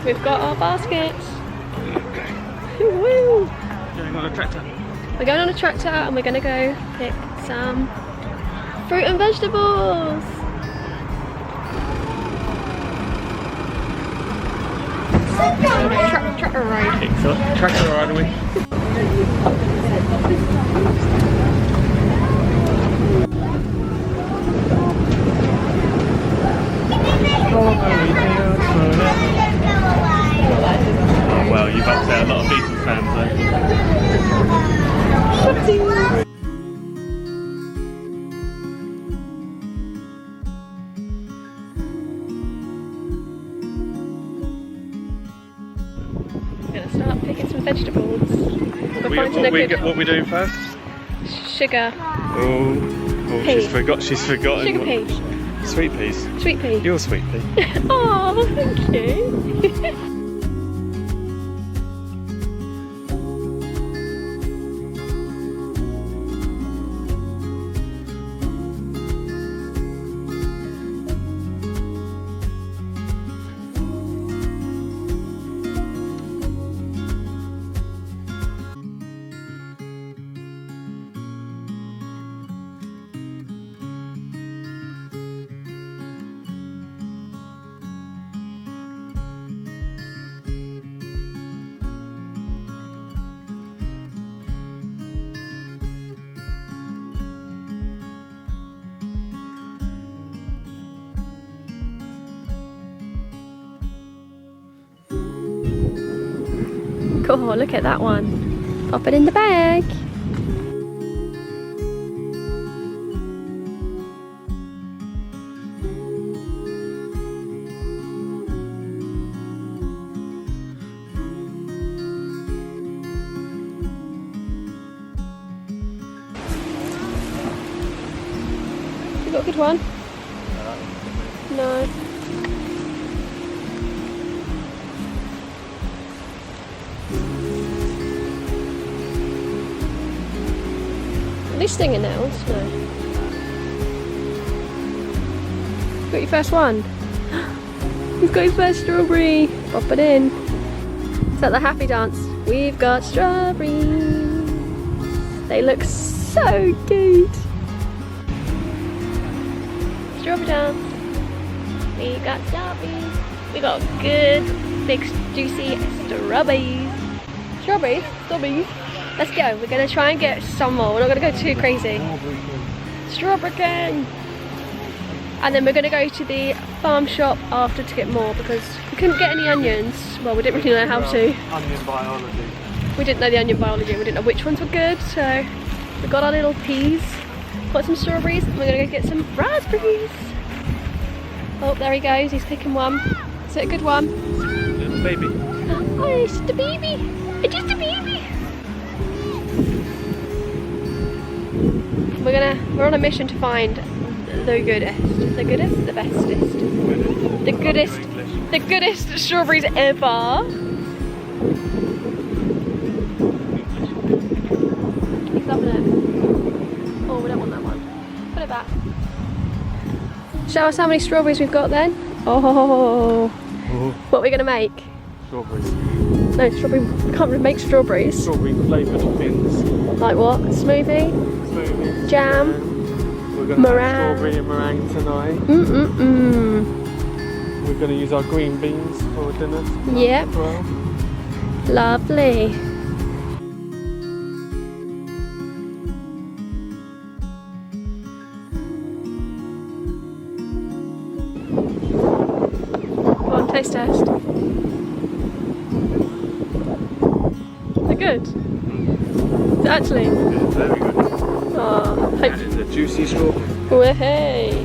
We've got our baskets. Woo! Going on a tractor. We're going on a tractor and we're going to go pick some fruit and vegetables. Tractor ride. Excellent. Tractor ride, are we? Oh, well, you've upset a lot of Beatles fans there. Gonna start picking some vegetables. What we doing first? Sugar. Oh, Pea. she's forgotten. Sugar peas. Sweet peas. Sweet pea. You're sweet pea. Oh, thank you. Cool, look at that one. Pop it in the bag. You got a good one? No. Are these stinging nails? No. Got your first one? We've got your first strawberry. Pop it in. Is that the happy dance? We've got strawberries. They look so good. Strawberry dance. We got strawberries. We got good, big, juicy strawberries. Strawberries? Strawberries. Let's go. We're going to try and get some more. We're not going to go too crazy. Strawberry king. And then we're going to go to the farm shop after to get more because we couldn't get any onions. Well, we didn't really know how to. Onion biology. We didn't know the onion biology. We didn't know which ones were good. So we got our little peas. Got some strawberries. And we're going to go get some raspberries. Oh, there he goes. He's picking one. Is it a good one? Little baby. Oh, it's just a baby. It's just a baby. We're on a mission to find the goodest, the bestest, the goodest strawberries ever. He's loving it. Oh, we don't want that one. Put it back. Show us how many strawberries we've got then. Oh, what are we gonna make? Strawberries. No, strawberry. We can't really make strawberries. Strawberry flavoured things. Like what? Smoothie? Smoothies. Jam? We're going to have Meringue. strawberry and meringue tonight. We're going to use our green beans for dinner tonight. Yep. As well. Lovely. Go on, taste test. They're good. Is it actually? Good, very good. Oh, And it's a juicy strawberry. hey.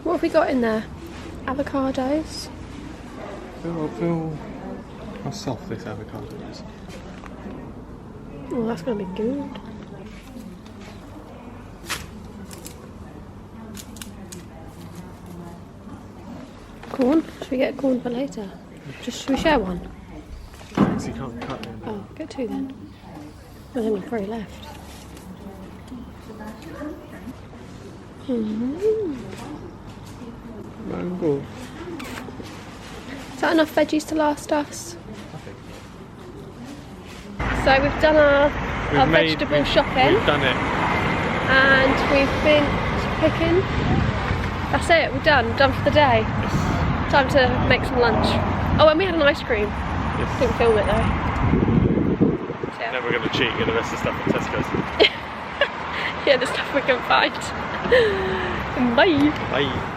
What have we got in there? Avocados. Feel how soft this avocado is. Oh, that's gonna be good. Corn? Should we get corn for later? Should we share one? So you can't cut them. Oh, get two then. There's only 3 left. Mango. Is that enough veggies to last us? So we've done our vegetable shopping. We've done it. And we've been picking. That's it, we're done for the day. Time to make some lunch. Oh, and we had an ice cream. Yes. Didn't film it though. So, Then we're going to cheat and get the rest of the stuff at Tesco's. yeah, the stuff we can find. Bye. Bye.